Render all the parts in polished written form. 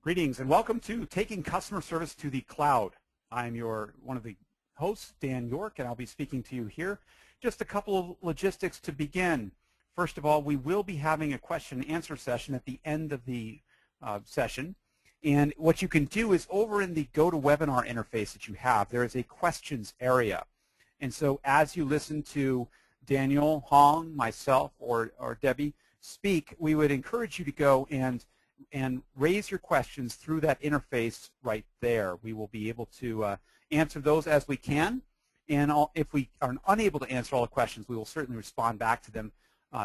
Greetings and welcome to Taking Customer Service to the Cloud. I'm one of the hosts, Dan York, and I'll be speaking to you here. Just a couple of logistics to begin. First of all, we will be having a question and answer session at the end of the session. And what you can do is over in the GoToWebinar interface that you have, there is a questions area. And so as you listen to Daniel, Hong, myself, or Debbie speak, we would encourage you to go and raise your questions through that interface right there. We will be able to answer those as we can. And if we are unable to answer all the questions, we will certainly respond back to them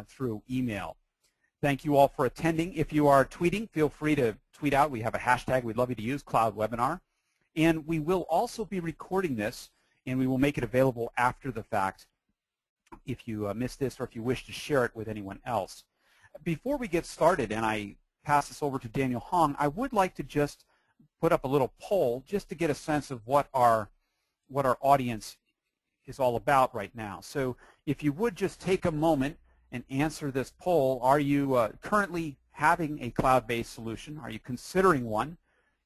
through email. Thank you all for attending. If you are tweeting, feel free to tweet out. We have a hashtag we'd love you to use, Cloud Webinar. And we will also be recording this, and we will make it available after the fact if you missed this or if you wish to share it with anyone else. Before we get started, and I pass this over to Daniel Hong, I would like to just put up a little poll just to get a sense of what our audience is all about right now. So if you would just take a moment and answer this poll. Are you currently having a cloud-based solution? Are you considering one,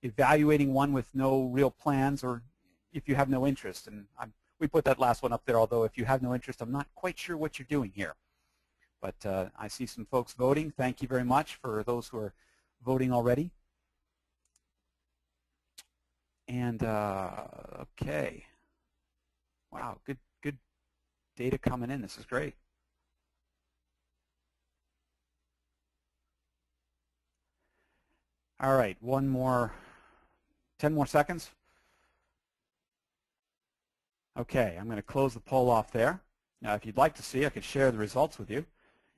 evaluating one with no real plans, or if you have no interest? And we put that last one up there, although if you have no interest, I'm not quite sure what you're doing here. But I see some folks voting. Thank you very much for those who are voting already. And okay. Wow, good data coming in. This is great. All right, 10 more seconds. Okay, I'm going to close the poll off there. Now, if you'd like to see, I could share the results with you,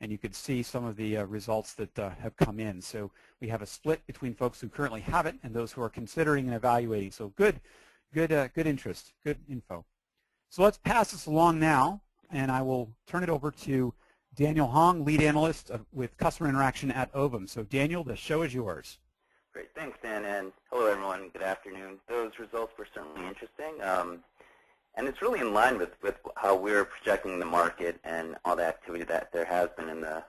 and you could see some of the results that have come in. So we have a split between folks who currently have it and those who are considering and evaluating. So good interest, good info. So let's pass this along now, and I will turn it over to Daniel Hong, Lead Analyst with Customer Interaction at Ovum. So Daniel, the show is yours. Great, thanks, Dan, and hello, everyone. Good afternoon. Those results were certainly interesting. And it's really in line with how we're projecting the market and all the activity that there has been in the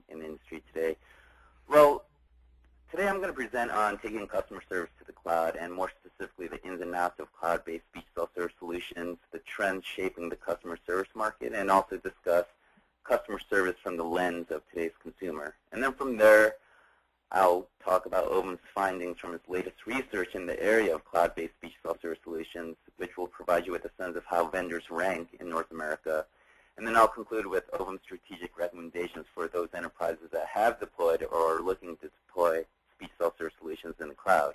industry today. Well, today I'm going to present on taking customer service to the cloud, and more specifically the ins and outs of cloud-based speech self-service solutions, the trends shaping the customer service market, and also discuss customer service from the lens of today's consumer. And then from there, I'll talk about Ovum's findings from its latest research in the area of cloud-based speech self-service solutions, which will provide you with a sense of how vendors rank in North America. And then I'll conclude with Ovum's strategic recommendations for those enterprises that have deployed or are looking to deploy speech self-service solutions in the cloud.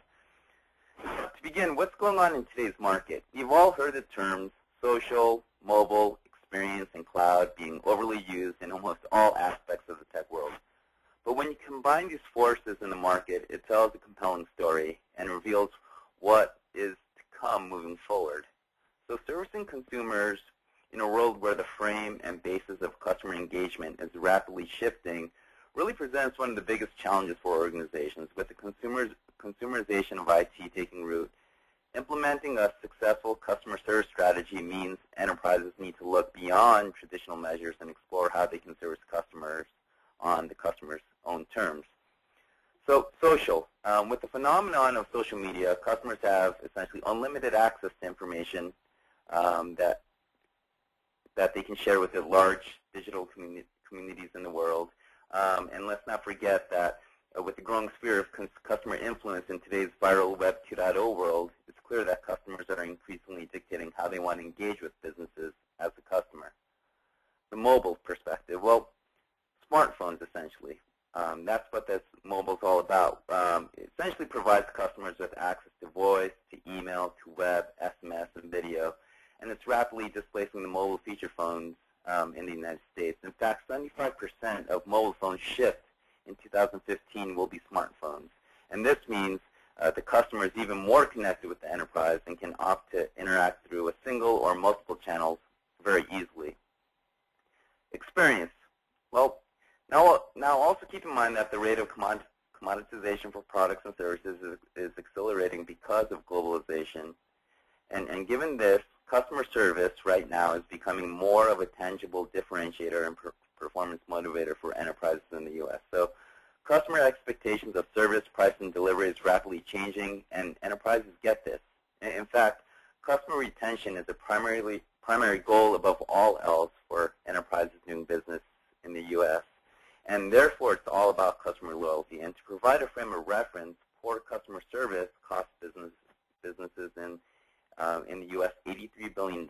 To begin, what's going on in today's market? You've all heard the terms social, mobile, experience, and cloud being overly used in almost all aspects of the tech world. But when you combine these forces in the market, it tells a compelling story and reveals what is to come moving forward. So servicing consumers in a world where the frame and basis of customer engagement is rapidly shifting really presents one of the biggest challenges for organizations. With the consumerization of IT taking root, implementing a successful customer service strategy means enterprises need to look beyond traditional measures and explore how they can service customers on the customer's own terms. So social. With the phenomenon of social media, customers have essentially unlimited access to information that they can share with the large digital communities in the world. And let's not forget that with the growing sphere of customer influence in today's viral Web 2.0 world, it's clear that customers are increasingly dictating how they want to engage with businesses as a customer. The mobile perspective. Well, smartphones, essentially. That's what this mobile is all about. It essentially provides customers with access to voice, to email, to web, SMS, and video. And it's rapidly displacing the mobile feature phones in the United States. In fact, 75% of mobile phones shipped in 2015 will be smartphones. And this means the customer is even more connected with the enterprise and can opt to interact through a single or multiple channels very easily. Experience. Well, now also keep in mind that the rate of commoditization for products and services is accelerating because of globalization. And given this, customer service right now is becoming more of a tangible differentiator and performance motivator for enterprises in the U.S. So Customer expectations of service, price, and delivery is rapidly changing, and enterprises get this. In fact, customer retention is a primary goal above all else for enterprises doing business in the U.S., and therefore it's all about customer loyalty. And to provide a frame of reference, poor customer service costs businesses in the U.S. $83 billion,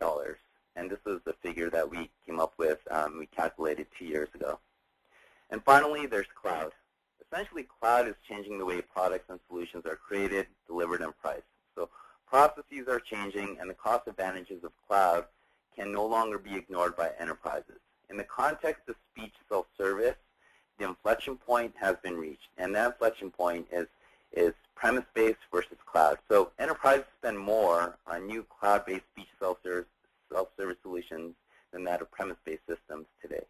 and this is the figure that we came up with, we calculated 2 years ago. And finally, there's cloud. Essentially, cloud is changing the way products and solutions are created, delivered, and priced. So processes are changing, and the cost advantages of cloud can no longer be ignored by enterprises. In the context of speech self-service, the inflection point has been reached, and that inflection point is premise-based versus cloud. So enterprises spend more on new cloud-based speech self-service solutions than that of premise-based systems today.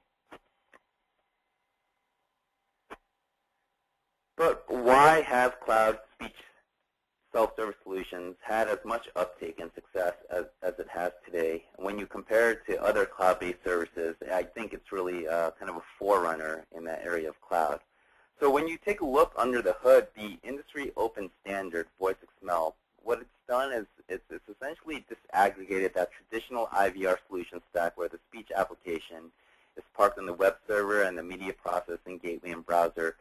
But why have cloud speech self-service solutions had as much uptake and success as it has today? When you compare it to other cloud-based services, I think it's really kind of a forerunner in that area of cloud. So when you take a look under the hood, the industry open standard, VoiceXML, what it's done is it's essentially disaggregated that traditional IVR solution stack where the speech application is parked on the web server and the media processing gateway and browser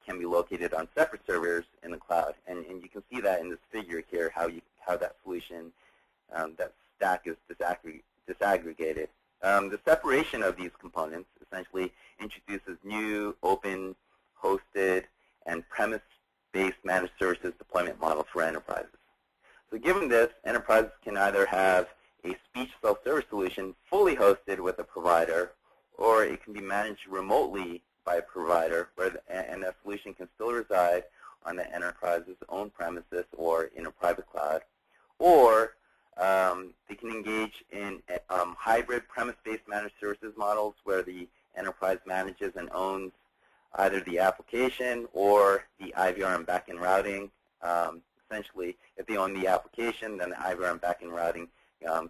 can be located on separate servers in the cloud. And you can see that in this figure here, how that solution, that stack is disaggregated. The separation of these components essentially introduces new open, hosted, and premise-based managed services deployment models for enterprises. So given this, enterprises can either have a speech self-service solution fully hosted with a provider, or it can be managed remotely by a provider, and that solution can still reside on the enterprise's own premises or in a private cloud. Or they can engage in hybrid premise-based managed services models where the enterprise manages and owns either the application or the IVR and backend routing. Essentially, if they own the application, then the IVR and backend routing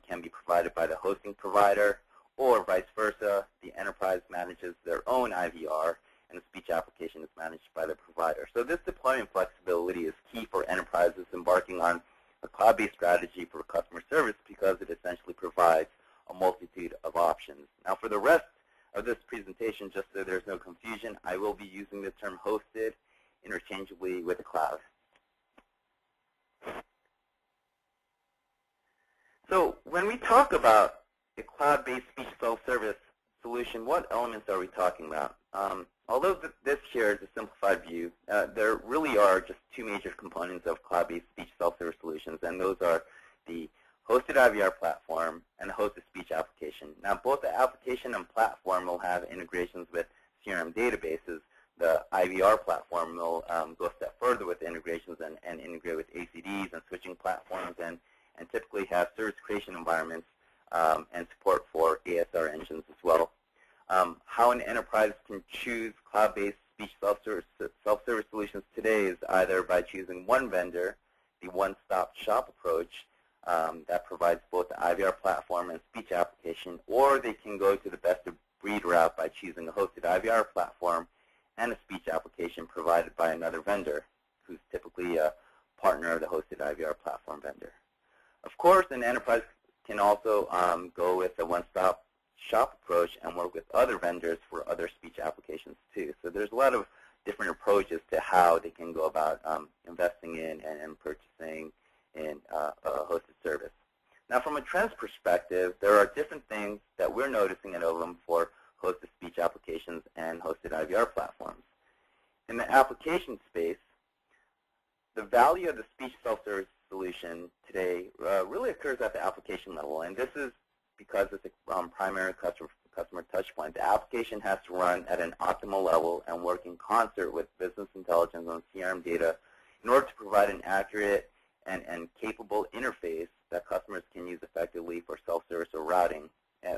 can be provided by the hosting provider, or vice versa, the enterprise manages their own IVR and the speech application is managed by the provider. So this deployment flexibility is key for enterprises embarking on a cloud-based strategy for customer service because it essentially provides a multitude of options. Now for the rest of this presentation, just so there's no confusion, I will be using the term hosted interchangeably with the cloud. So when we talk about a cloud-based speech self-service solution, what elements are we talking about? Although this here is a simplified view, there really are just two major components of cloud-based speech self-service solutions, and those are the hosted IVR platform and the hosted speech application. Now, both the application and platform will have integrations with CRM databases. The IVR platform will go a step further with integrations and integrate with ACDs and switching platforms and typically have service creation environments and support for ASR engines as well. How an enterprise can choose cloud-based speech self-service solutions today is either by choosing one vendor, the one-stop shop approach that provides both the IVR platform and speech application, or they can go to the best-of-breed route by choosing a hosted IVR platform and a speech application provided by another vendor, who's typically a partner of the hosted IVR platform vendor. Of course, an enterprise can also go with a one-stop shop approach and work with other vendors for other speech applications too. So there's a lot of different approaches to how they can go about investing in and purchasing in a hosted service. Now from a trends perspective, there are different things that we're noticing at Ovum for hosted speech applications and hosted IVR platforms. In the application space, the value of the speech self-service solution today really occurs at the application level, and this is because it's a primary customer touch point. The application has to run at an optimal level and work in concert with business intelligence on CRM data in order to provide an accurate and capable interface that customers can use effectively for self-service or routing.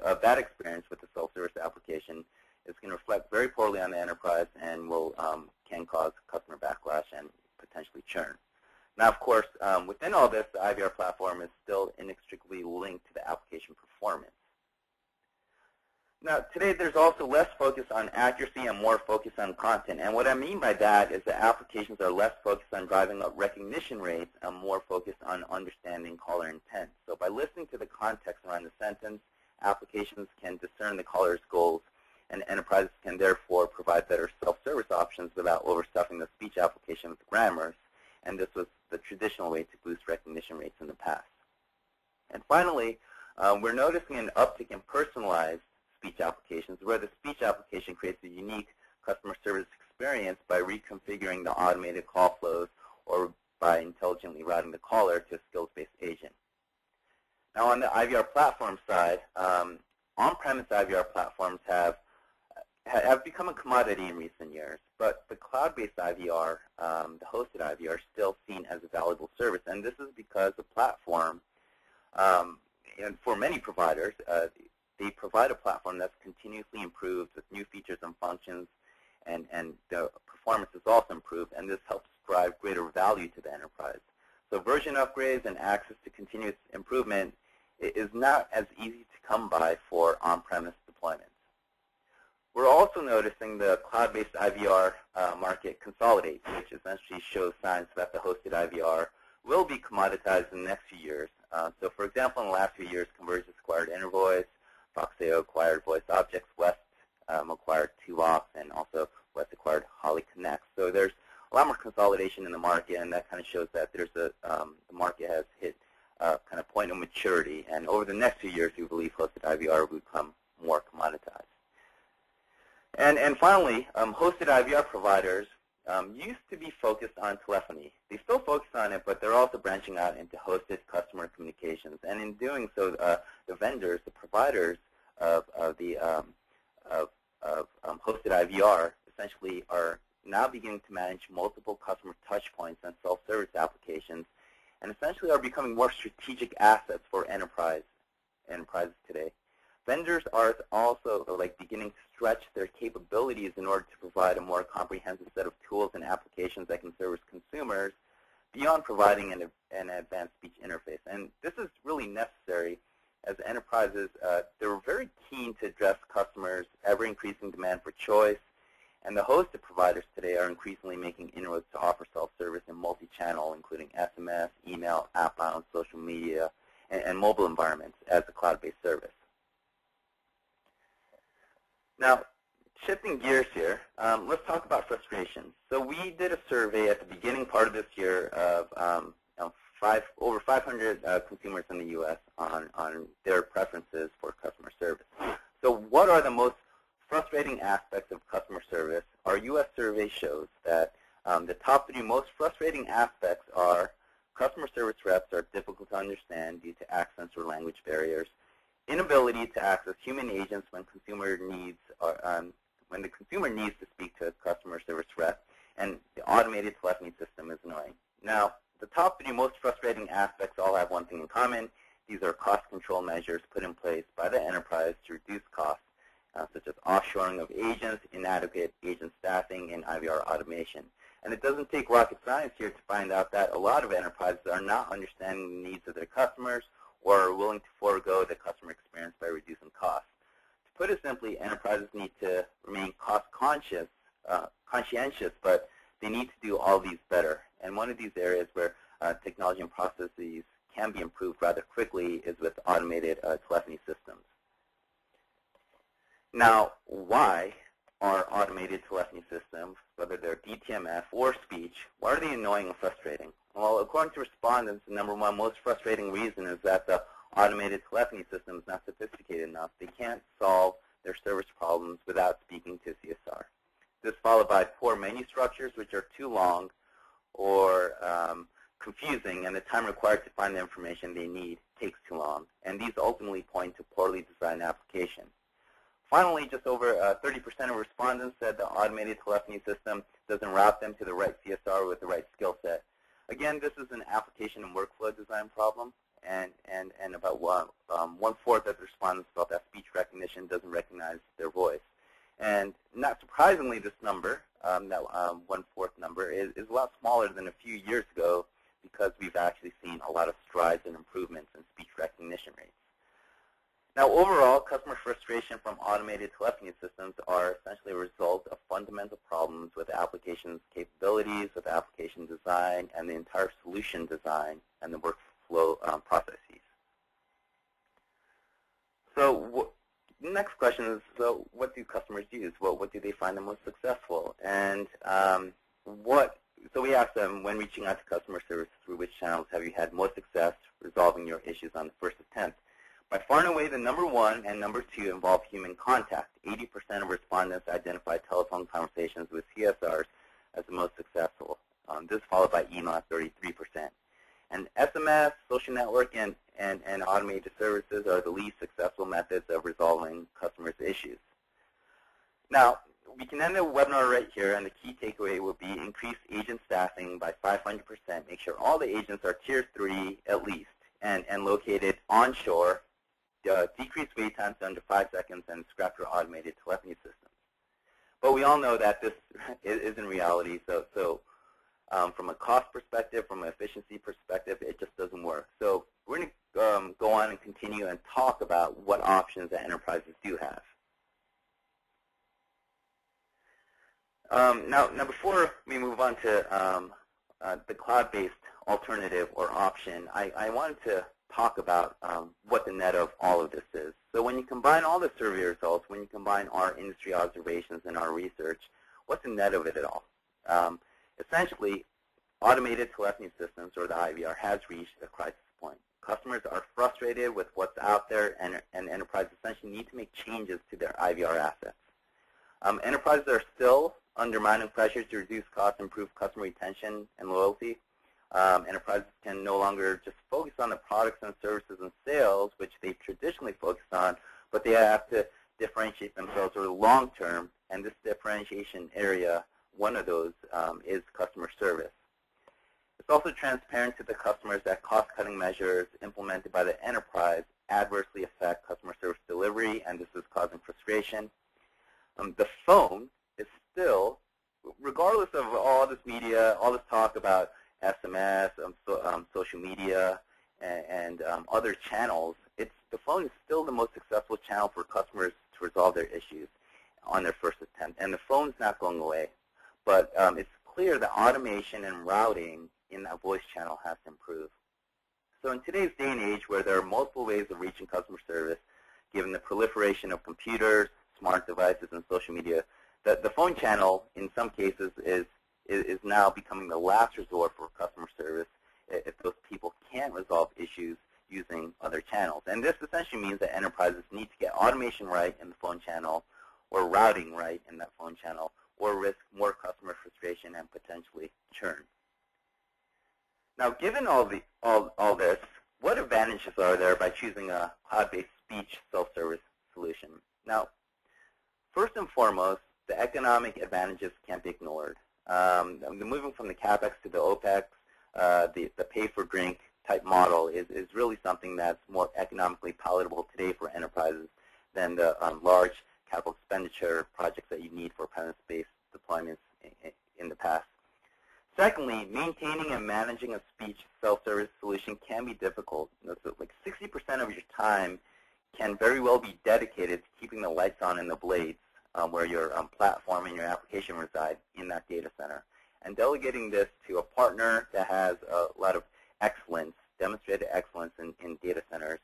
A bad experience with the self-service application is going to reflect very poorly on the enterprise and can cause customer backlash and potentially churn. Now, of course, within all this, the IVR platform is still inextricably linked to the application performance. Now, today there's also less focus on accuracy and more focus on content. And what I mean by that is that applications are less focused on driving up recognition rates and more focused on understanding caller intent. So by listening to the context around the sentence, applications can discern the caller's goals, and enterprises can therefore provide better self-service options without overstuffing the speech application with grammars. And this was the traditional way to boost recognition rates in the past. And finally, we're noticing an uptick in personalized speech applications, where the speech application creates a unique customer service experience by reconfiguring the automated call flows or by intelligently routing the caller to a skills-based agent. Now, on the IVR platform side, on-premise IVR platforms have become a commodity in recent years, but the cloud-based IVR, the hosted IVR, is still seen as a valuable service, and this is because the platform, and for many providers, they provide a platform that's continuously improved with new features and functions, and the performance is also improved, and this helps drive greater value to the enterprise. So version upgrades and access to continuous improvement is not as easy to come by for on-premise deployments. We're also noticing the cloud-based IVR market consolidate, which essentially shows signs that the hosted IVR will be commoditized in the next few years. So for example, in the last few years, Convergys acquired Intervoice, Voxeo acquired Voice Objects, West acquired Tuvox, and also West acquired Holly Connect. So there's a lot more consolidation in the market, and that kind of shows that there's the market has hit kind of point of maturity. And over the next few years, we believe hosted IVR will become more commoditized. And finally, hosted IVR providers used to be focused on telephony. They still focus on it, but they're also branching out into hosted customer communications. And in doing so, the vendors, the providers of hosted IVR, essentially are now beginning to manage multiple customer touch points and self-service applications, and essentially are becoming more strategic assets for enterprises today. Vendors are also beginning to stretch their capabilities in order to provide a more comprehensive set of tools and applications that can service consumers beyond providing an advanced speech interface. And this is really necessary as enterprises, they're very keen to address customers' ever-increasing demand for choice, and the hosted providers today are increasingly making inroads to offer self-service in multi-channel, including SMS, email, outbound, social media, and mobile environments as a cloud-based service. Now, shifting gears here, let's talk about frustration. So we did a survey at the beginning part of this year of over 500 consumers in the U.S. on their preferences for customer service. So what are the most frustrating aspects of customer service? Our U.S. survey shows that the top 3 most frustrating aspects are customer service reps are difficult to understand due to accents or language barriers, inability to access human agents when the consumer needs to speak to a customer service rep, and the automated telephony system is annoying. Now, the top 3 most frustrating aspects all have one thing in common. These are cost control measures put in place by the enterprise to reduce costs, such as offshoring of agents, inadequate agent staffing, and IVR automation. And it doesn't take rocket science here to find out that a lot of enterprises are not understanding the needs of their customers or are willing to forego the customer experience by reducing costs. To put it simply, enterprises need to remain cost-conscientious, but they need to do all these better. And one of these areas where technology and processes can be improved rather quickly is with automated telephony systems. Now, why are automated telephony systems, whether they're DTMF or speech, why are they annoying and frustrating? Well, according to respondents, the number 1 most frustrating reason is that the automated telephony system is not sophisticated enough. They can't solve their service problems without speaking to CSR. This followed by poor menu structures, which are too long or confusing, and the time required to find the information they need takes too long. And these ultimately point to poorly designed applications. Finally, just over 30% of respondents said the automated telephony system doesn't route them to the right CSR with the right skill set. Again, this is an application and workflow design problem, and about 1/4 of the respondents felt that speech recognition doesn't recognize their voice. And not surprisingly, this number, that 1/4 number, is a lot smaller than a few years ago because we've actually seen a lot of strides and improvements in speech recognition rates. Now, overall, customer frustration from automated telephony systems are essentially a result of fundamental problems with the application's capabilities, with the application design, and the entire solution design and the workflow processes. So the next question is, so what do customers use? Well, what do they find the most successful? And so we asked them, when reaching out to customer service, through which channels have you had most success resolving your issues on the first attempt? By far and away, the number one and number two involve human contact. 80% of respondents identified telephone conversations with CSRs as the most successful. This is followed by email at 33%. And SMS, social network, and automated services are the least successful methods of resolving customers' issues. Now, we can end the webinar right here, and the key takeaway will be increase agent staffing by 500%. Make sure all the agents are Tier 3 at least and located onshore. Decrease wait times under 5 seconds, and scrap your automated telephony systems. But we all know that this isn't reality. So from a cost perspective, from an efficiency perspective, it just doesn't work. So we're going to go on and continue and talk about what options that enterprises do have. Now, before we move on to the cloud-based alternative or option, I wanted to talk about what the net of all of this is. So when you combine all the survey results, when you combine our industry observations and our research, what's the net of it at all? Essentially, automated telephony systems, or the IVR, has reached a crisis point. Customers are frustrated with what's out there, and enterprises essentially need to make changes to their IVR assets. Enterprises are still under mounting pressure to reduce costs, improve customer retention and loyalty. Enterprises can no longer just focus on the products and services and sales, which they've traditionally focused on, but they have to differentiate themselves over the long term, and this differentiation area, one of those, is customer service. It's also transparent to the customers that cost-cutting measures implemented by the enterprise adversely affect customer service delivery, and this is causing frustration. The phone is still, regardless of all this media, all this talk about SMS, social media, and other channels, the phone is still the most successful channel for customers to resolve their issues on their first attempt. And the phone's not going away. But it's clear that automation and routing in that voice channel has to improve. So in today's day and age, where there are multiple ways of reaching customer service, given the proliferation of computers, smart devices, and social media, the phone channel, in some cases, is now becoming the last resort for customer service if those people can't resolve issues using other channels. And this essentially means that enterprises need to get automation right in the phone channel, or routing right in that phone channel, or risk more customer frustration and potentially churn. Now, given all this, what advantages are there by choosing a cloud-based speech self-service solution? Now, first and foremost, the economic advantages can't be ignored. Moving from the CapEx to the OpEx, the pay-for-drink type model is really something that's more economically palatable today for enterprises than the large capital expenditure projects that you need for premise-based deployments in the past. Secondly, maintaining and managing a speech self-service solution can be difficult. So like 60% of your time can very well be dedicated to keeping the lights on in the blades where your platform and your application reside in that data center. And delegating this to a partner that has a lot of excellence, demonstrated excellence in data centers,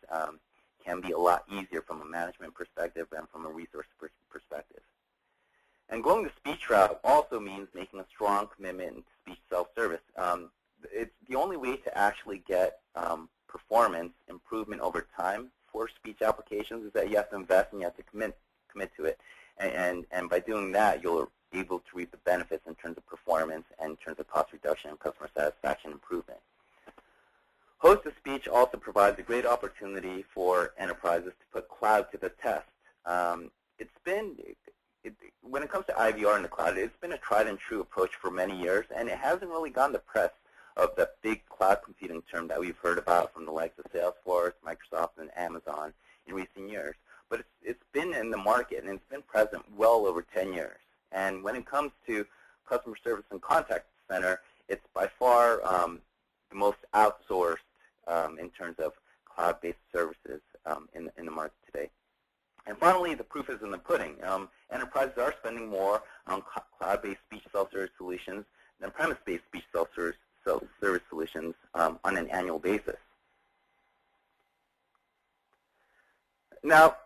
can be a lot easier from a management perspective and from a resource perspective. And going the speech route also means making a strong commitment to speech self-service. It's the only way to actually get performance improvement over time for speech applications is that you have to invest and you have to commit to it. And by doing that, you'll be able to reap the benefits in terms of performance and in terms of cost reduction and customer satisfaction improvement. Host-to-speech also provides a great opportunity for enterprises to put cloud to the test. When it comes to IVR in the cloud, it's been a tried and true approach for many years, and it hasn't really gotten the press of the big cloud computing term that we've heard about from the likes of Salesforce, Microsoft, and Amazon in recent years. But it's been in the market, and it's been present well over 10 years. And when it comes to customer service and contact center, it's by far the most outsourced in terms of cloud-based services in the market today. And finally, the proof is in the pudding. Enterprises are spending more on cloud-based speech self-service solutions than premise-based speech self-service solutions on an annual basis. Now,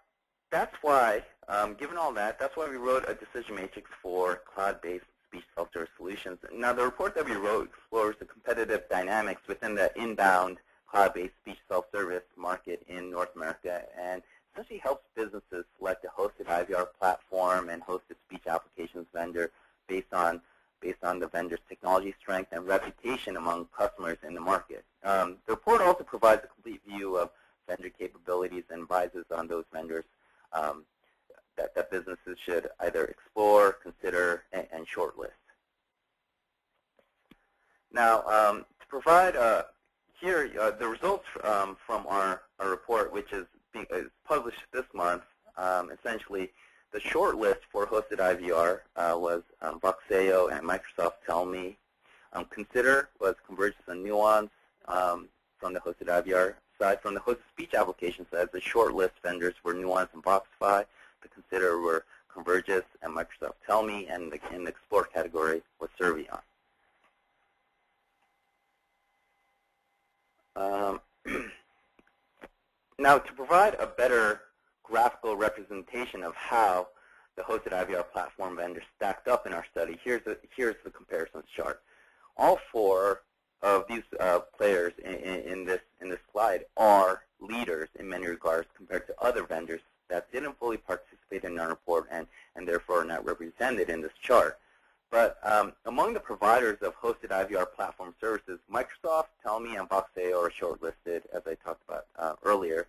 that's why, given all that, that's why we wrote a decision matrix for cloud-based speech self-service solutions. Now, the report that we wrote explores the competitive dynamics within the inbound cloud-based speech self-service market in North America, and essentially helps businesses select a hosted IVR platform and hosted speech applications vendor based on the vendor's technology strength and reputation among customers in the market. The report also provides a complete view of vendor capabilities and advises on those vendors that businesses should either explore, consider, and shortlist. Now, to provide here the results from our report, which is published this month, essentially the shortlist for hosted IVR was Voxeo and Microsoft Tell Me. Consider was Convergence and Nuance from the hosted IVR side. From the hosted speech application side, the shortlist vendors were Nuance and Voxify. The Consider were Convergence and Microsoft Tell Me, and in the Explore category was Servion. Now, to provide a better graphical representation of how the hosted IVR platform vendors stacked up in our study, here's the comparisons chart. All four of these players in this slide are leaders in many regards compared to other vendors that didn't fully participate in our report and therefore are not represented in this chart. But among the providers of hosted IVR platform services, Microsoft, Tell Me, and Voxeo are shortlisted, as I talked about earlier.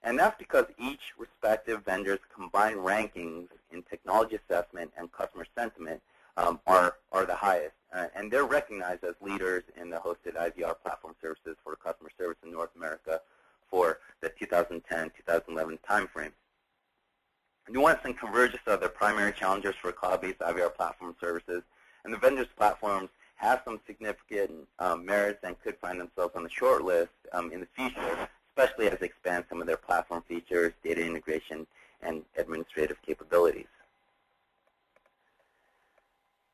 And that's because each respective vendor's combined rankings in technology assessment and customer sentiment are the highest. And they're recognized as leaders in the hosted IVR platform services for customer service in North America for the 2010-2011 timeframe. Nuance and Convergence are the primary challengers for cloud-based IVR platform services, and the vendors' platforms have some significant merits and could find themselves on the short list in the future, especially as they expand some of their platform features, data integration, and administrative capabilities.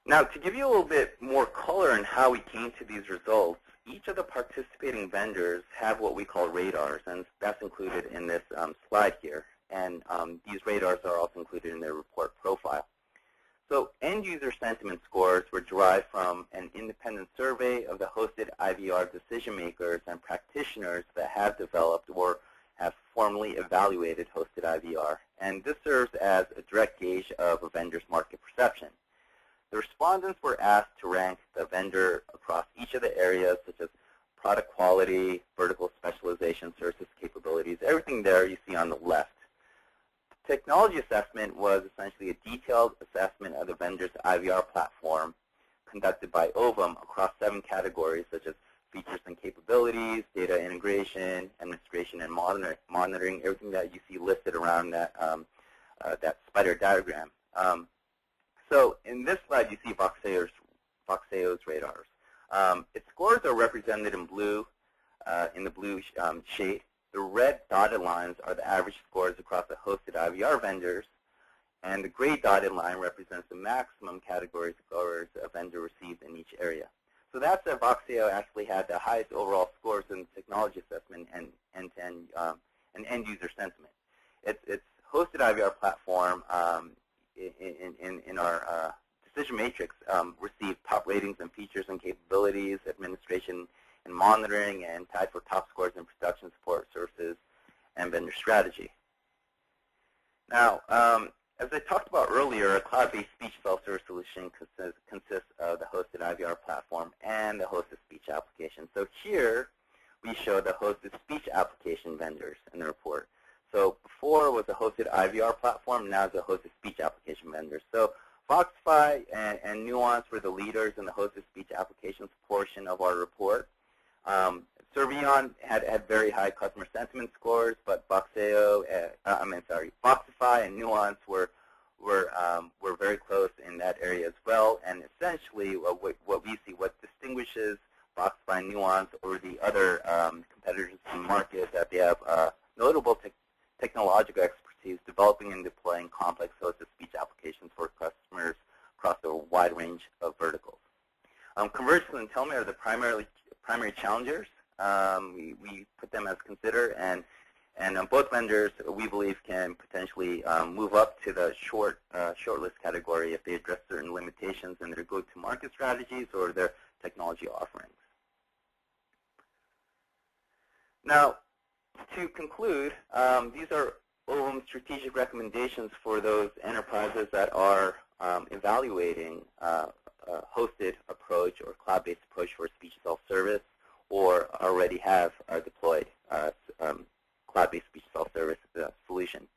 Now, to give you a little bit more color on how we came to these results, each of the participating vendors have what we call radars, and that's included in this slide here. And these radars are also included in their report profile. So end-user sentiment scores were derived from an independent survey of the hosted IVR decision makers and practitioners that have developed or have formally evaluated hosted IVR. And this serves as a direct gauge of a vendor's market perception. The respondents were asked to rank the vendor across each of the areas such as product quality, vertical specialization, services capabilities, everything there you see on the left. Technology assessment was essentially a detailed assessment of the vendor's IVR platform conducted by Ovum across 7 categories such as features and capabilities, data integration, administration and monitoring, everything that you see listed around that, that spider diagram. So in this slide you see Voxeo's radars. Its scores are represented in blue, in the blue shade. The red dotted lines are the average scores across the hosted IVR vendors, and the gray dotted line represents the maximum category scores a vendor received in each area. So that's that Voxeo actually had the highest overall scores in technology assessment and end-user sentiment. Its hosted IVR platform in our decision matrix received top ratings in features and capabilities, administration and monitoring, and tied for top scores in production support services and vendor strategy. Now, as I talked about earlier, a cloud-based speech self-service solution consists of the hosted IVR platform and the hosted speech application. So here we show the hosted speech application vendors in the report. So before was a hosted IVR platform, now it's a hosted speech application vendor. So Voxify and Nuance were the leaders in the hosted speech applications portion of our report. Servion had very high customer sentiment scores, but Voxify and Nuance were very close in that area as well. And essentially, what we see, what distinguishes Voxify and Nuance over the other competitors in the market, is that they have notable technological expertise developing and deploying complex host-to-speech applications for customers across a wide range of verticals. Convergence and telomere are the primary challengers. We put them as consider, and both vendors, we believe, can potentially move up to the shortlist category if they address certain limitations in their go-to-market strategies or their technology offerings. Now, to conclude, these are Ovum's strategic recommendations for those enterprises that are evaluating a hosted approach or cloud-based approach for speech self-service, or already have deployed cloud-based speech self-service solution.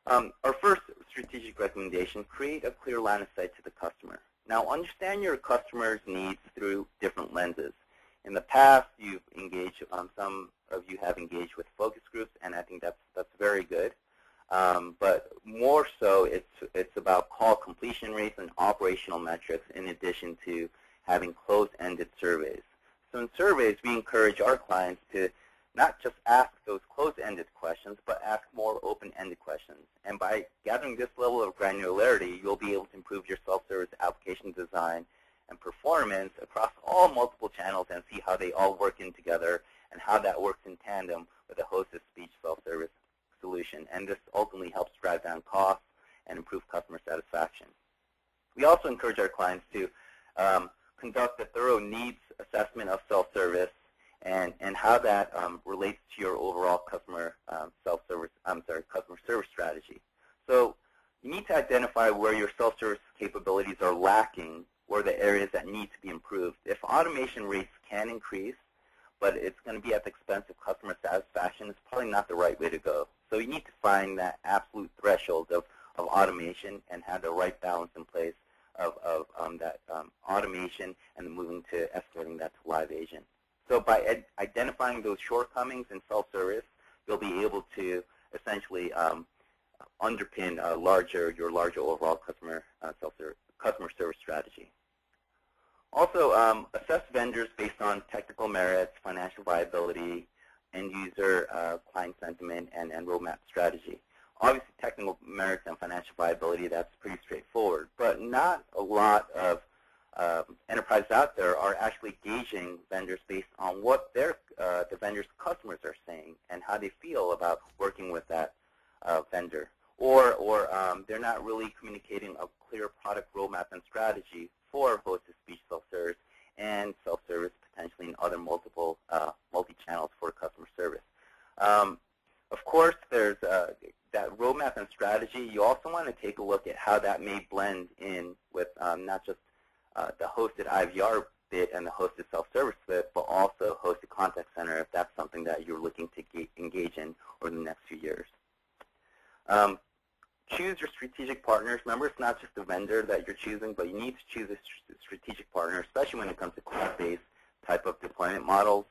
Our first strategic recommendation: create a clear line of sight to the customer. Now, understand your customer's needs through different lenses. In the past, you've engaged, some of you have engaged with focus groups, and I think that's very good. But more so, it's about call completion rates and operational metrics, in addition to having closed-ended surveys. So in surveys, we encourage our clients to not just ask those closed-ended questions, but ask more open-ended questions. And by gathering this level of granularity, you'll be able to improve your self-service application design and performance across all multiple channels and see how they all work in together and how that works in tandem with a hosted speech self-service solution. And this ultimately helps drive down costs and improve customer satisfaction. We also encourage our clients to conduct a thorough needs assessment of self-service and how that relates to your overall customer customer service strategy. So you need to identify where your self-service capabilities are lacking or the areas that need to be improved. If automation rates can increase, but it's going to be at the expense of customer satisfaction, it's probably not the right way to go. So you need to find that absolute threshold of automation and have the right balance in place of that automation and moving to escalating that to live agent. So by identifying those shortcomings in self-service, you'll be able to essentially underpin your larger overall customer service strategy. Also, assess vendors based on technical merits, financial viability, end-user client sentiment, and roadmap strategy. Obviously, technical merits and financial viability, that's pretty straightforward, but not a lot of enterprises out there are actually gauging vendors based on what the vendor's customers are saying and how they feel about working with that vendor. Or they're not really communicating a clear product roadmap and strategy for hosted speech self-service and self-service potentially in other multi-channels for customer service. Of course, there's that roadmap and strategy. You also want to take a look at how that may blend in with not just the hosted IVR bit and the hosted self-service bit, but also hosted contact center if that's something that you're looking to engage in over the next few years. Choose your strategic partners. Remember, it's not just the vendor that you're choosing, but you need to choose a strategic partner, especially when it comes to cloud-based type of deployment models.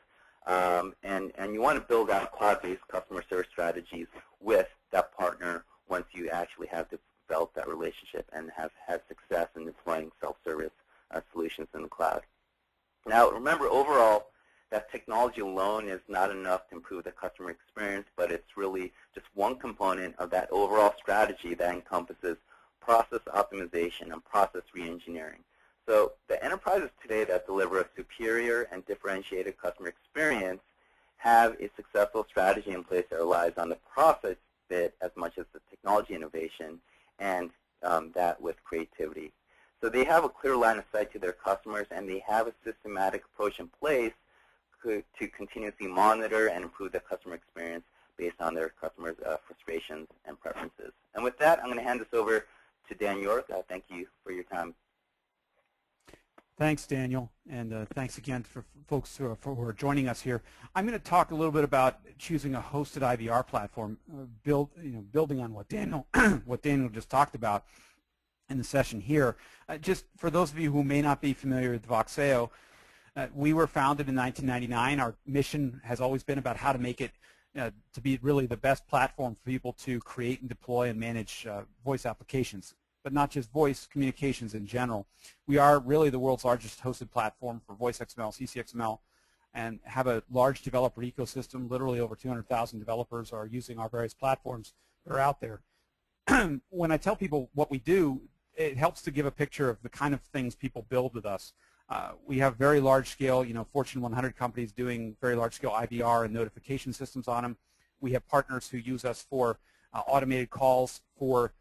And you want to build out cloud-based customer service strategies with that partner once you actually have developed that relationship and have had success in deploying self-service solutions in the cloud. Now, remember, overall, that technology alone is not enough to improve the customer experience, but it's really just one component of that overall strategy that encompasses process optimization and process reengineering. So the enterprises today that deliver a superior and differentiated customer experience have a successful strategy in place that relies on the process bit as much as the technology innovation and that with creativity. So they have a clear line of sight to their customers, and they have a systematic approach in place to continuously monitor and improve the customer experience based on their customers' frustrations and preferences. And with that, I'm going to hand this over to Dan York. Thank you for your time. Thanks, Daniel, and thanks again for folks who are joining us here. I'm going to talk a little bit about choosing a hosted IVR platform, building on what Daniel just talked about in the session here. Just for those of you who may not be familiar with Voxeo, we were founded in 1999. Our mission has always been about how to make it to be really the best platform for people to create and deploy and manage voice applications, but not just voice, communications in general. We are really the world's largest hosted platform for voice XML, CCXML, and have a large developer ecosystem. Literally over 200,000 developers are using our various platforms that are out there. When I tell people what we do, it helps to give a picture of the kind of things people build with us. We have very large scale, Fortune 100 companies doing very large scale IVR and notification systems on them. We have partners who use us for automated calls for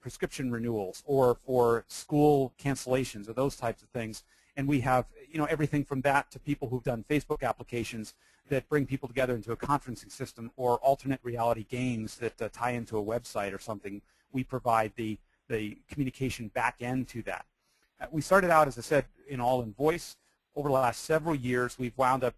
prescription renewals or for school cancellations or those types of things. And we have everything from that to people who've done Facebook applications that bring people together into a conferencing system, or alternate reality games that tie into a website or something. We provide the communication back end to that. We started out, as I said, all in voice. Over the last several years, we've wound up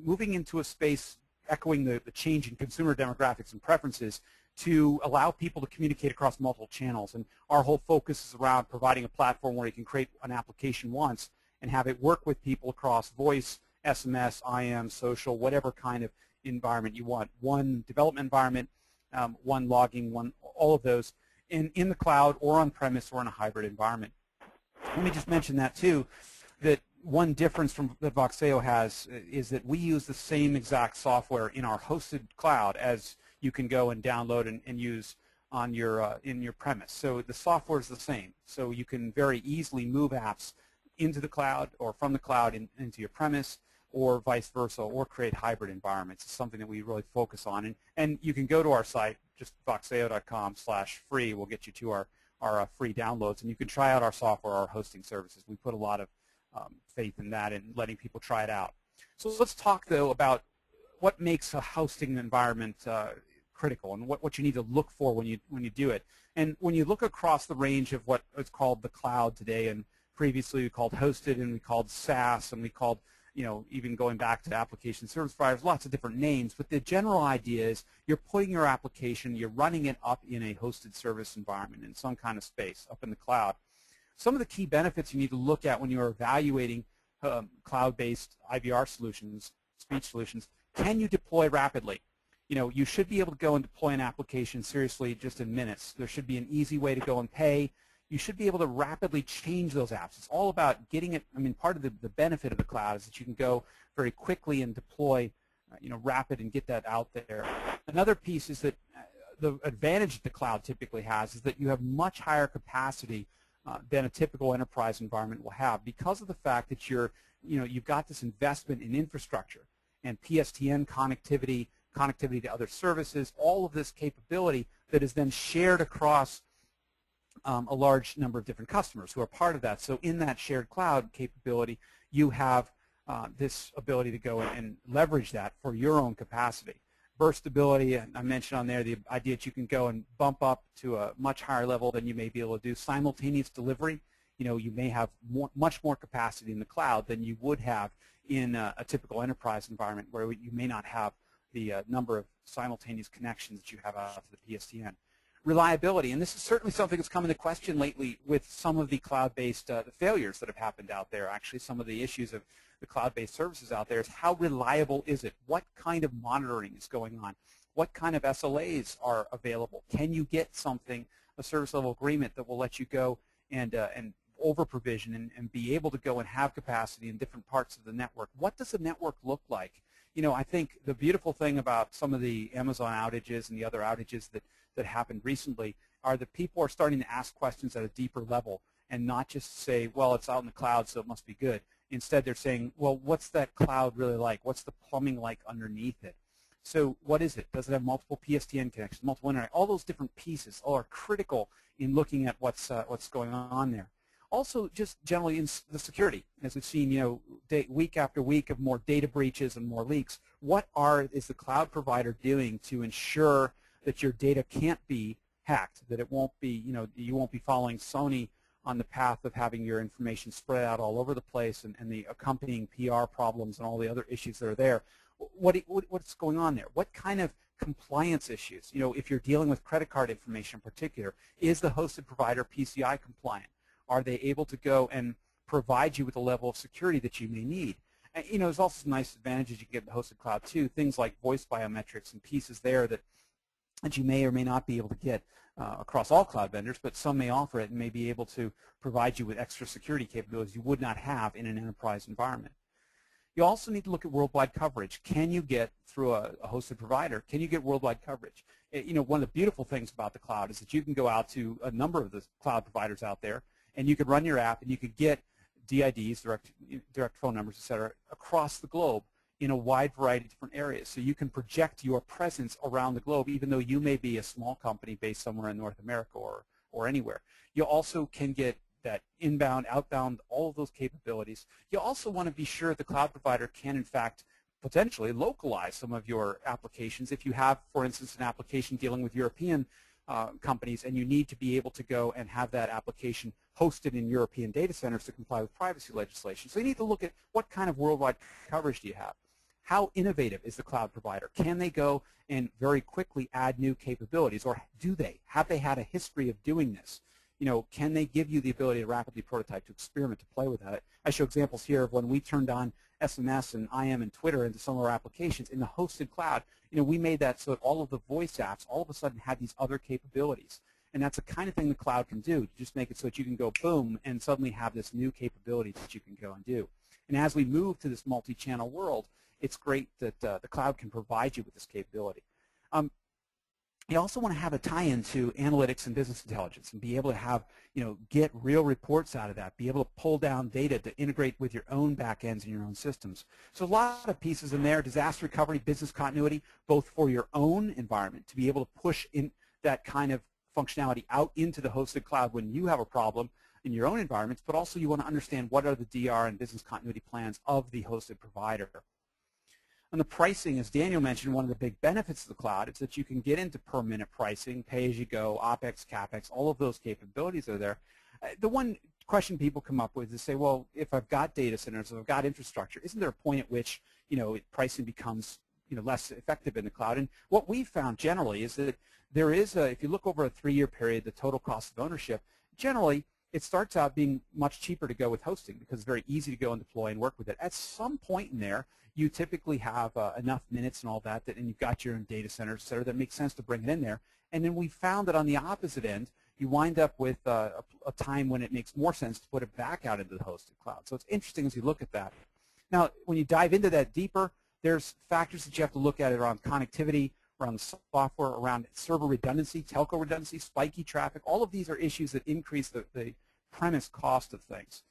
moving into a space echoing the change in consumer demographics and preferences to allow people to communicate across multiple channels. And our whole focus is around providing a platform where you can create an application once and have it work with people across voice, SMS, IM, social, whatever kind of environment you want. One development environment, one logging, all of those in the cloud or on-premise or in a hybrid environment. Let me just mention that too, that one difference that Voxeo has is that we use the same exact software in our hosted cloud as you can go and download and use on your in your premise. So the software is the same. So you can very easily move apps into the cloud or from the cloud into your premise, or vice versa, or create hybrid environments. It's something that we really focus on. And you can go to our site, just voxeo.com/free. We'll get you to our free downloads, and you can try out our software, our hosting services. We put a lot of faith in that and letting people try it out. So let's talk, though, about what makes a hosting environment critical and what you need to look for when you do it. And when you look across the range of what is called the cloud today, and previously we called hosted and we called SaaS and we called even going back to application service providers, lots of different names, but the general idea is you're putting your application, you're running it up in a hosted service environment in some kind of space up in the cloud. Some of the key benefits you need to look at when you're evaluating cloud-based IVR solutions, speech solutions: can you deploy rapidly? You should be able to go and deploy an application seriously just in minutes. There should be an easy way to go and pay. You should be able to rapidly change those apps. It's all about getting it. Part of the benefit of the cloud is that you can go very quickly and deploy, rapid and get that out there. Another piece is that the advantage that the cloud typically has is that you have much higher capacity than a typical enterprise environment will have, because of the fact that you've got this investment in infrastructure and PSTN connectivity to other services, all of this capability that is then shared across a large number of different customers who are part of that. So in that shared cloud capability, you have this ability to go and leverage that for your own capacity. Burstability, I mentioned on there, the idea that you can go and bump up to a much higher level than you may be able to do. Simultaneous delivery, you may have much more capacity in the cloud than you would have in a typical enterprise environment, where you may not have the number of simultaneous connections that you have out to the PSTN. Reliability, and this is certainly something that's come into question lately with some of the cloud-based failures that have happened out there. Actually, some of the issues of the cloud-based services out there is how reliable is it? What kind of monitoring is going on? What kind of SLAs are available? Can you get something, a service level agreement that will let you go and over-provision and be able to go and have capacity in different parts of the network? What does the network look like? I think the beautiful thing about some of the Amazon outages and the other outages that happened recently are that people are starting to ask questions at a deeper level and not just say, well, it's out in the cloud, so it must be good. Instead, they're saying, well, what's that cloud really like? What's the plumbing like underneath it? So what is it? Does it have multiple PSTN connections, multiple internet? All those different pieces all are critical in looking at what's going on there. Also, just generally in the security, as we've seen, week after week of more data breaches and more leaks. What is the cloud provider doing to ensure that your data can't be hacked, that it won't be, you won't be following Sony on the path of having your information spread out all over the place and the accompanying PR problems and all the other issues that are there? What's going on there? What kind of compliance issues? If you're dealing with credit card information in particular, is the hosted provider PCI compliant? Are they able to go and provide you with the level of security that you may need? And, there's also some nice advantages you can get in the hosted cloud too, things like voice biometrics and pieces there that you may or may not be able to get across all cloud vendors, but some may offer it and may be able to provide you with extra security capabilities you would not have in an enterprise environment. You also need to look at worldwide coverage. Can you get, through a hosted provider, can you get worldwide coverage? You know, one of the beautiful things about the cloud is that you can go out to a number of the cloud providers out there, and you could run your app, and you could get DIDs, direct phone numbers, et cetera, across the globe in a wide variety of different areas. So you can project your presence around the globe, even though you may be a small company based somewhere in North America or anywhere. You also can get that inbound, outbound, all of those capabilities. You also want to be sure the cloud provider can, in fact, potentially localize some of your applications. If you have, for instance, an application dealing with European companies, and you need to be able to go and have that application hosted in European data centers to comply with privacy legislation. So you need to look at what kind of worldwide coverage do you have. How innovative is the cloud provider? Can they go and very quickly add new capabilities, or do they? Have they had a history of doing this? You know, can they give you the ability to rapidly prototype, to experiment, to play with it? I show examples here of when we turned on SMS and IM and Twitter into some of our applications in the hosted cloud. You know, we made that so that all of the voice apps all of a sudden had these other capabilities. And that's the kind of thing the cloud can do, to just make it so that you can go boom and suddenly have this new capability that you can go and do. And as we move to this multi-channel world, it's great that the cloud can provide you with this capability. You also want to have a tie-in to analytics and business intelligence and be able to have, you know, get real reports out of that, be able to pull down data to integrate with your own backends and your own systems. So a lot of pieces in there: disaster recovery, business continuity, both for your own environment, to be able to push in that kind of functionality out into the hosted cloud when you have a problem in your own environments, but also you want to understand what are the DR and business continuity plans of the hosted provider. And the pricing, as Daniel mentioned, one of the big benefits of the cloud is that you can get into per minute pricing, pay-as-you-go, OpEx, CapEx, all of those capabilities are there. The one question people come up with is say, well, if I've got data centers, if I've got infrastructure, isn't there a point at which, you know, pricing becomes, you know, less effective in the cloud? And what we've found generally is that there is a, if you look over a 3-year period, the total cost of ownership, generally it starts out being much cheaper to go with hosting because it's very easy to go and deploy and work with it. At some point in there, you typically have enough minutes and all that, and you've got your own data centers, et cetera, that makes sense to bring it in there. And then we found that on the opposite end, you wind up with a time when it makes more sense to put it back out into the hosted cloud. So it's interesting as you look at that. Now, when you dive into that deeper, there's factors that you have to look at around connectivity, around the software, around server redundancy, telco redundancy, spiky traffic. All of these are issues that increase the premise cost of things.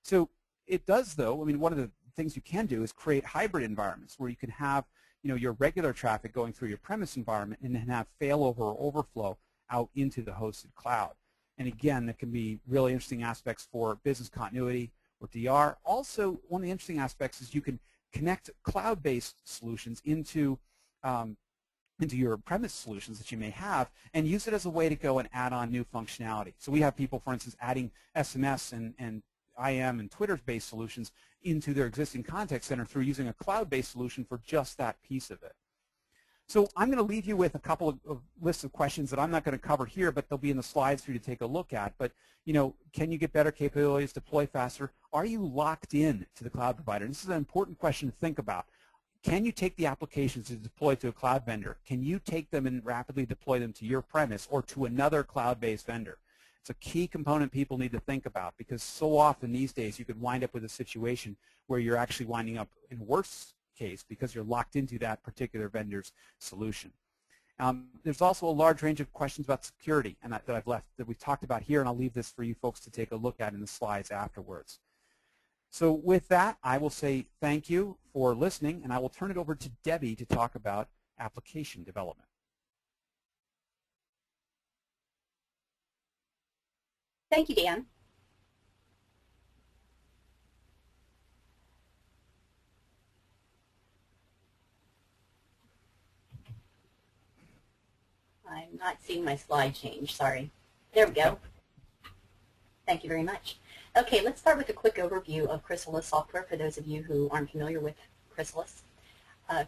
So it does, though, I mean, one of the things you can do is create hybrid environments where you can have, you know, your regular traffic going through your premise environment and then have failover or overflow out into the hosted cloud. And again, that can be really interesting aspects for business continuity or DR. Also, one of the interesting aspects is you can connect cloud-based solutions into your premise solutions that you may have and use it as a way to go and add on new functionality. So we have people, for instance, adding SMS and IM and Twitter-based solutions into their existing contact center through using a cloud-based solution for just that piece of it. So I'm going to leave you with a couple of lists of questions that I'm not going to cover here, but they'll be in the slides for you to take a look at. But, you know, can you get better capabilities, deploy faster? Are you locked in to the cloud provider? And this is an important question to think about. Can you take the applications to deploy to a cloud vendor? Can you take them and rapidly deploy them to your premise or to another cloud-based vendor? It's a key component people need to think about, because so often these days you could wind up with a situation where you're actually winding up in a worse case because you're locked into that particular vendor's solution. There's also a large range of questions about security and that we've talked about here, and I'll leave this for you folks to take a look at in the slides afterwards. So with that, I will say thank you for listening, and I will turn it over to Debbie to talk about application development. Thank you, Dan. I'm not seeing my slide change, sorry. There we go. Thank you very much. Okay, let's start with a quick overview of Chrysalis software for those of you who aren't familiar with Chrysalis.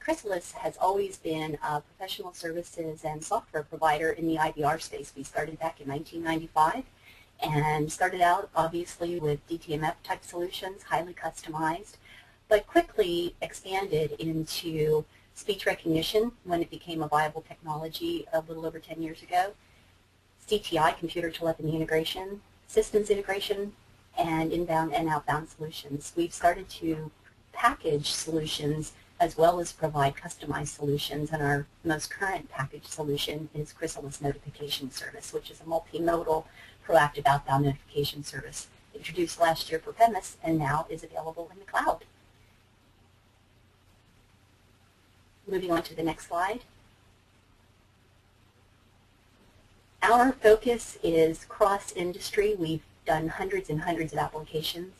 Chrysalis has always been a professional services and software provider in the IVR space. We started back in 1995 and started out obviously with DTMF type solutions, highly customized, but quickly expanded into speech recognition when it became a viable technology a little over 10 years ago, CTI, computer telephony integration, systems integration, and inbound and outbound solutions. We've started to package solutions as well as provide customized solutions, and our most current package solution is Chrysalis Notification Service, which is a multimodal proactive outbound notification service introduced last year for premise and now is available in the cloud. Moving on to the next slide. Our focus is cross-industry. We've done hundreds and hundreds of applications.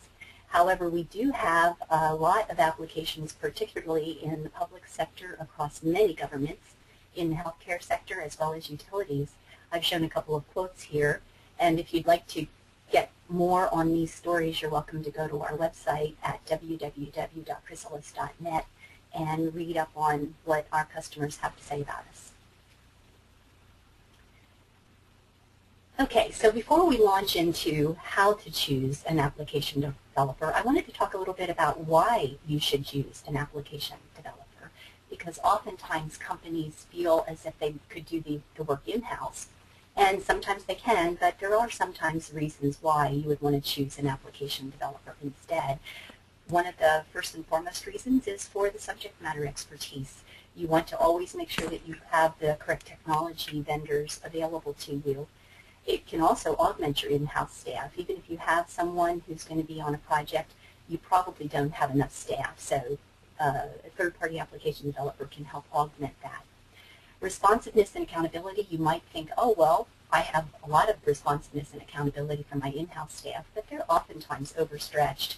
However, we do have a lot of applications, particularly in the public sector across many governments, in the healthcare sector as well as utilities. I've shown a couple of quotes here, and if you'd like to get more on these stories, you're welcome to go to our website at www.chrysalis.net and read up on what our customers have to say about us. Okay, so before we launch into how to choose an application developer, I wanted to talk a little bit about why you should choose an application developer, because oftentimes companies feel as if they could do the work in-house, and sometimes they can, but there are sometimes reasons why you would want to choose an application developer instead. One of the first and foremost reasons is for the subject matter expertise. You want to always make sure that you have the correct technology vendors available to you. It can also augment your in-house staff. Even if you have someone who's going to be on a project, you probably don't have enough staff, so a third-party application developer can help augment that. Responsiveness and accountability, you might think, oh, well, I have a lot of responsiveness and accountability from my in-house staff, but they're oftentimes overstretched,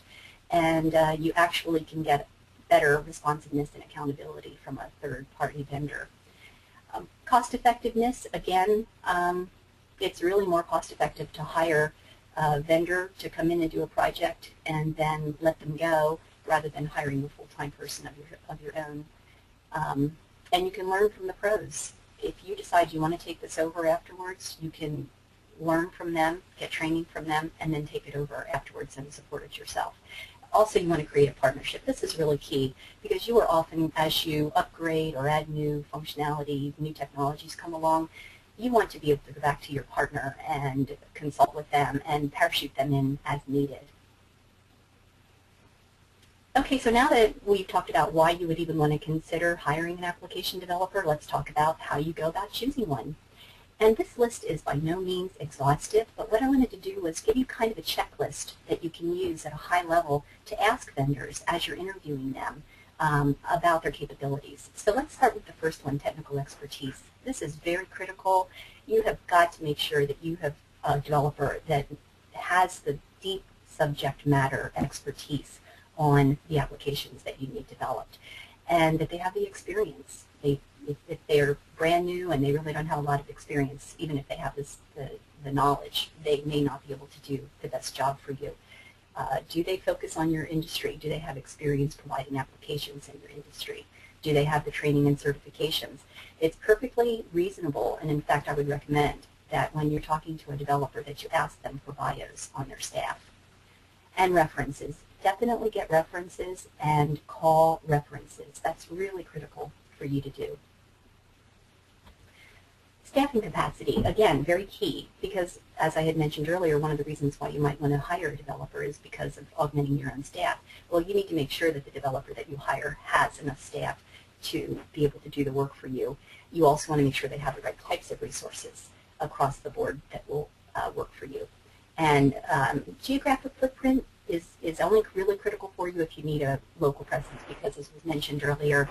and you actually can get better responsiveness and accountability from a third-party vendor. Cost effectiveness, again, it's really more cost-effective to hire a vendor to come in and do a project and then let them go rather than hiring a full-time person of your own. And you can learn from the pros. If you decide you want to take this over afterwards, you can learn from them, get training from them, and then take it over afterwards and support it yourself. Also, you want to create a partnership. This is really key because you are often, as you upgrade or add new functionality, new technologies come along, you want to be able to go back to your partner and consult with them and parachute them in as needed. Okay, so now that we've talked about why you would even want to consider hiring an application developer, let's talk about how you go about choosing one. And this list is by no means exhaustive, but what I wanted to do was give you kind of a checklist that you can use at a high level to ask vendors as you're interviewing them about their capabilities. So let's start with the first one, technical expertise. This is very critical. You have got to make sure that you have a developer that has the deep subject matter expertise on the applications that you need developed, and that they have the experience. If they're brand new and they really don't have a lot of experience, even if they have the knowledge, they may not be able to do the best job for you. Do they focus on your industry? Do they have experience providing applications in your industry? Do they have the training and certifications? It's perfectly reasonable, and in fact I would recommend that when you're talking to a developer that you ask them for bios on their staff. And references. Definitely get references and call references. That's really critical for you to do. Staffing capacity, again, very key, because as I had mentioned earlier, one of the reasons why you might want to hire a developer is because of augmenting your own staff. Well, you need to make sure that the developer that you hire has enough staff to be able to do the work for you. You also want to make sure they have the right types of resources across the board that will work for you. And geographic footprint is only really critical for you if you need a local presence, because as was mentioned earlier,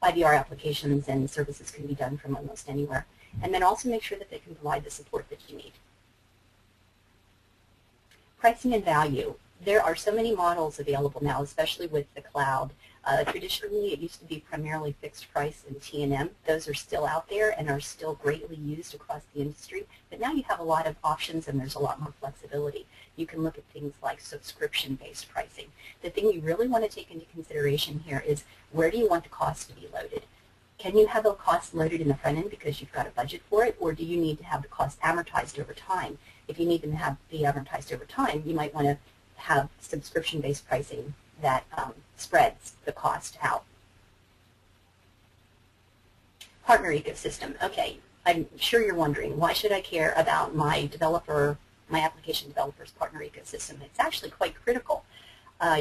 IVR applications and services can be done from almost anywhere. And then also make sure that they can provide the support that you need. Pricing and value. There are so many models available now, especially with the cloud. Traditionally, it used to be primarily fixed price and T&M. Those are still out there and are still greatly used across the industry. But now you have a lot of options and there's a lot more flexibility. You can look at things like subscription-based pricing. The thing you really want to take into consideration here is, where do you want the cost to be loaded? Can you have the cost loaded in the front end because you've got a budget for it, or do you need to have the cost amortized over time? If you need them to be amortized over time, you might want to have subscription-based pricing that spreads the cost out. Partner ecosystem. Okay, I'm sure you're wondering, why should I care about my application developer's partner ecosystem? It's actually quite critical.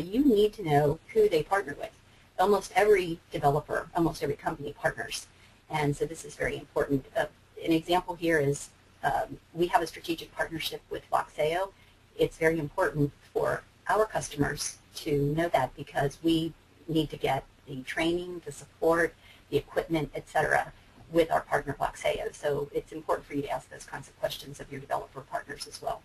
you need to know who they partner with. Almost every developer, almost every company partners, and so this is very important. An example here is we have a strategic partnership with Voxeo. It's very important for our customers to know that because we need to get the training, the support, the equipment, etc. with our partner Voxeo. So it's important for you to ask those kinds of questions of your developer partners as well.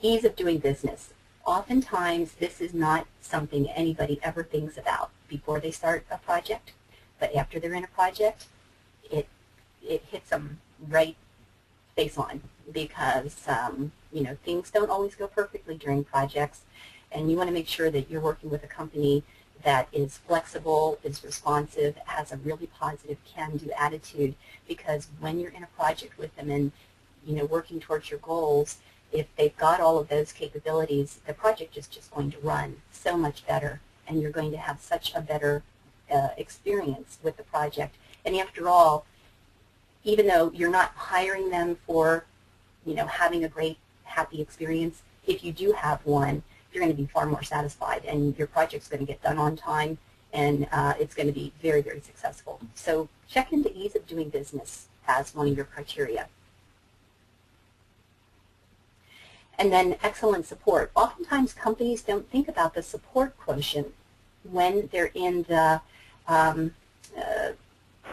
Ease of doing business. Oftentimes, this is not something anybody ever thinks about before they start a project, but after they're in a project, it hits them right face on because you know, things don't always go perfectly during projects, and you want to make sure that you're working with a company that is flexible, is responsive, has a really positive can-do attitude, because when you're in a project with them and, you know, working towards your goals, if they've got all of those capabilities, the project is just going to run so much better, and you're going to have such a better experience with the project. And after all, even though you're not hiring them for, you know, having a great, happy experience, if you do have one, you're going to be far more satisfied, and your project's going to get done on time, and it's going to be very, very successful. So check into ease of doing business as one of your criteria. And then excellent support. Oftentimes companies don't think about the support quotient when they're in the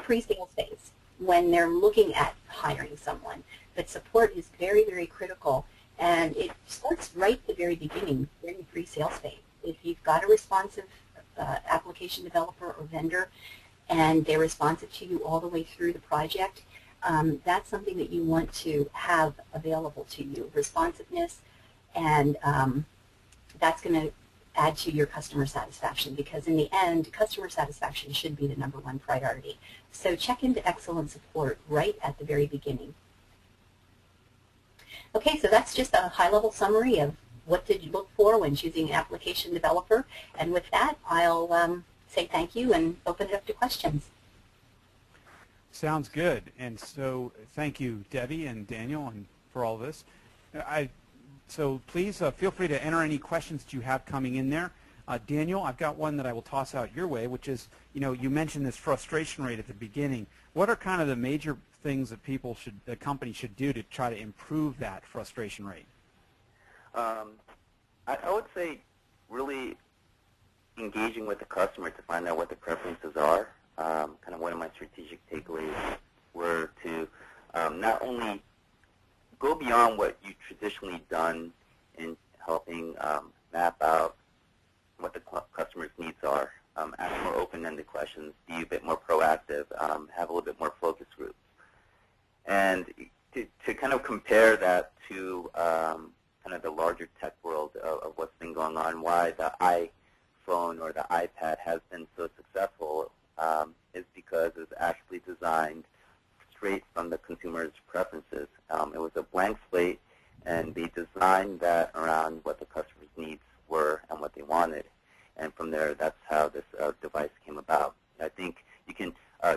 pre-sales phase, when they're looking at hiring someone. But support is very, very critical, and it starts right at the very beginning, during the pre-sales phase. If you've got a responsive application developer or vendor, and they're responsive to you all the way through the project, that's something that you want to have available to you, responsiveness, and that's going to add to your customer satisfaction, because in the end, customer satisfaction should be the #1 priority. So check into excellent support right at the very beginning. Okay, so that's just a high-level summary of what did you look for when choosing an application developer, and with that, I'll say thank you and open it up to questions. Sounds good. And so thank you, Debbie and Daniel, and for all this. So please feel free to enter any questions that you have coming in there. Daniel, I've got one that I will toss out your way, which is, you know, you mentioned this frustration rate at the beginning. What are kind of the major things that the company should do to try to improve that frustration rate? I would say really engaging with the customer to find out what the preferences are. Kind of one of my strategic takeaways were to not only go beyond what you've traditionally done in helping map out what the customer's needs are, ask more open-ended questions, be a bit more proactive, have a little bit more focus groups. And to kind of compare that to kind of the larger tech world of what's been going on, why the iPhone or the iPad has been so successful is because it's actually designed straight from the consumer's preferences. It was a blank slate, and they designed that around what the customer's needs were and what they wanted. And from there, that's how this device came about. I think you can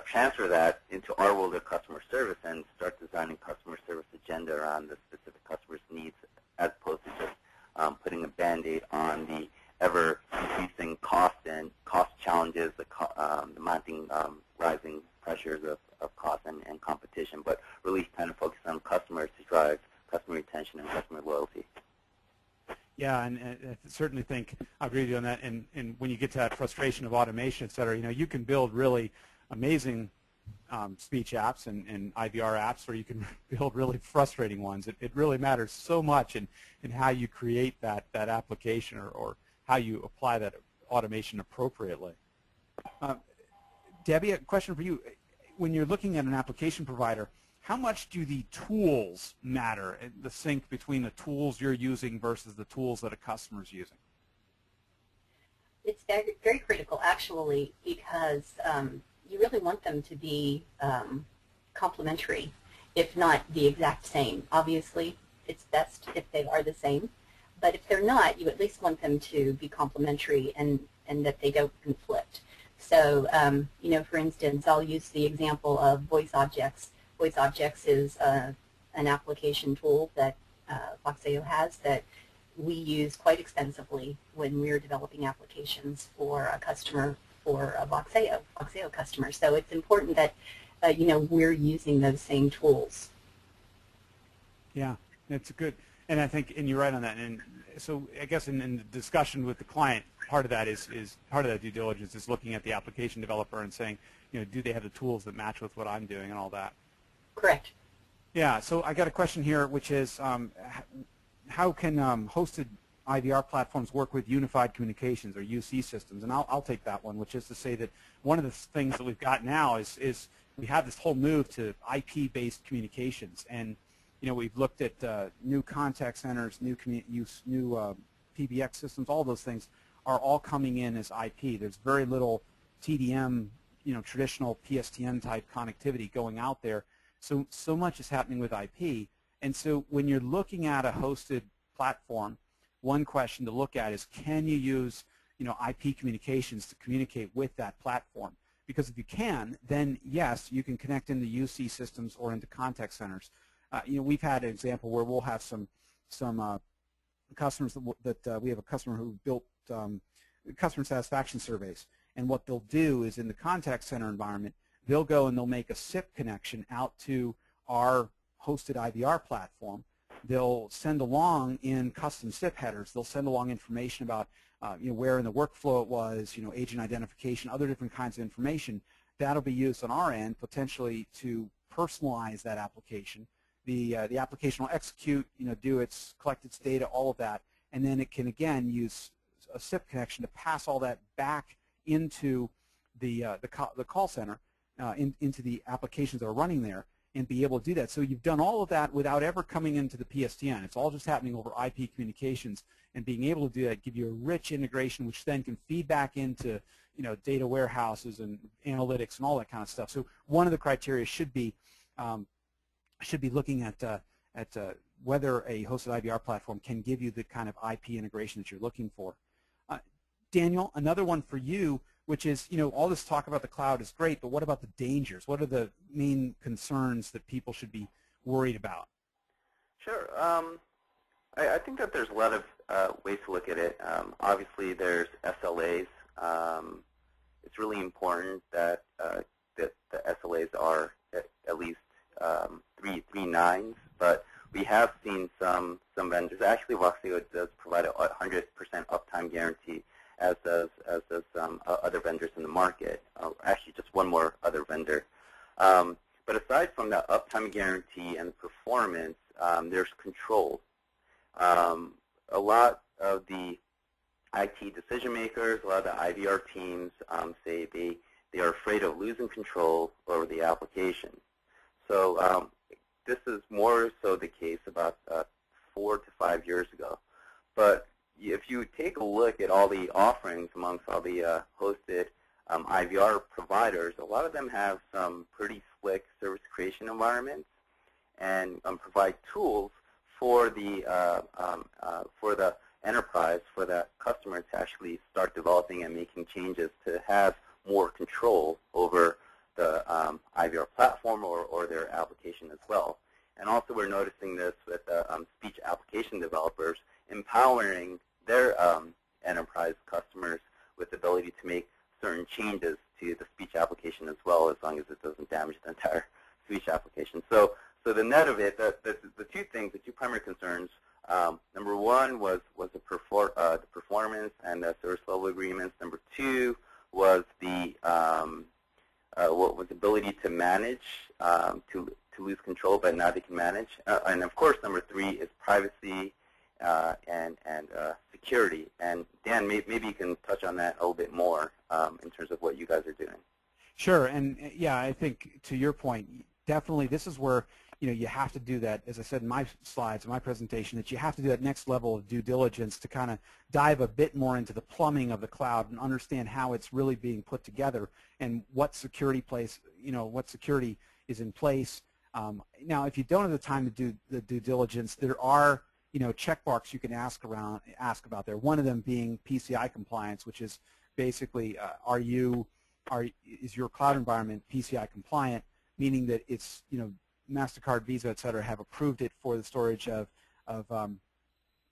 transfer that into our world of customer service and start designing customer service agenda around the specific customer's needs, as opposed to just putting a Band-Aid on the ever-increasing cost and cost challenges, the mounting, rising pressures of cost and competition, but really kind of focus on customers to drive customer retention and customer loyalty. Yeah, and I certainly think I agree with you on that. And when you get to that frustration of automation, et cetera, you know, you can build really amazing speech apps and IVR apps, or you can build really frustrating ones. It really matters so much in how you create that application or how you apply that automation appropriately. Debbie, a question for you. When you're looking at an application provider, how much do the tools matter, the sync between the tools you're using versus the tools that a customer's using? It's very, very critical, actually, because you really want them to be complementary, if not the exact same. Obviously, it's best if they are the same, but if they're not, you at least want them to be complementary and that they don't conflict. So, you know, for instance, I'll use the example of voice objects. Voice objects is an application tool that Voxeo has that we use quite extensively when we're developing applications for a customer, for a Voxeo customer. So it's important that we're using those same tools. Yeah, it's good. And I think, and you're right on that. And so I guess in the discussion with the client, part of that is part of that due diligence is looking at the application developer and saying, do they have the tools that match with what I'm doing and all that. Correct. Yeah, so I got a question here, which is how can hosted IVR platforms work with unified communications or UC systems? And I'll take that one, which is to say that one of the things that we've got now is we have this whole move to IP-based communications. And we've looked at new contact centers, new PBX systems, all those things are all coming in as IP. There's very little TDM, traditional PSTN type connectivity going out there. So much is happening with IP. And so when you're looking at a hosted platform, one question to look at is, can you use IP communications to communicate with that platform? Because if you can, then yes, you can connect into UC systems or into contact centers. We've had an example where we'll have some customers that we have a customer who built customer satisfaction surveys, and what they'll do is in the contact center environment, they'll go and they'll make a SIP connection out to our hosted IVR platform. They'll send along in custom SIP headers. They'll send along information about where in the workflow it was, agent identification, other different kinds of information. That'll be used on our end potentially to personalize that application. The application will execute, collect its data, all of that, and then it can again use a SIP connection to pass all that back into the call center, into the applications that are running there, and be able to do that. So you've done all of that without ever coming into the PSTN. It's all just happening over IP communications, and being able to do that give you a rich integration, which then can feed back into data warehouses and analytics and all that kind of stuff. So one of the criteria should be looking at whether a hosted IVR platform can give you the kind of IP integration that you're looking for. Daniel, another one for you, which is, all this talk about the cloud is great, but what about the dangers? What are the main concerns that people should be worried about? Sure. I think that there's a lot of ways to look at it. Obviously, there's SLAs. It's really important that the SLAs are at least three nines, but we have seen some vendors. Actually, Voxeo does provide a 100% uptime guarantee, as does some other vendors in the market. Actually, just one more other vendor. But aside from the uptime guarantee and performance, there's control. A lot of the IT decision makers, a lot of the IVR teams say they are afraid of losing control over the application. So this is more so the case about 4 to 5 years ago. But if you take a look at all the offerings amongst all the hosted IVR providers, a lot of them have some pretty slick service creation environments and provide tools for the enterprise, for the customer to actually start developing and making changes to have more control over the IVR platform or their application as well. And also we're noticing this with speech application developers empowering their enterprise customers with the ability to make certain changes to the speech application as well, as long as it doesn't damage the entire speech application. So the net of it, the two primary concerns, number one was the performance and the service level agreements. Number two was the ability to manage, to lose control, but now they can manage. And of course, number three is privacy and security. And Dan, maybe you can touch on that a little bit more in terms of what you guys are doing. Sure, and yeah, I think to your point, definitely this is where you have to do that, as I said in my slides, in my presentation, that you have to do that next level of due diligence to kind of dive a bit more into the plumbing of the cloud and understand how it's really being put together and what security what security is in place. Now, if you don't have the time to do the due diligence, there are check marks you can ask about there. One of them being PCI compliance, which is basically is your cloud environment PCI compliant, meaning that it's MasterCard, Visa, et cetera, have approved it for the storage of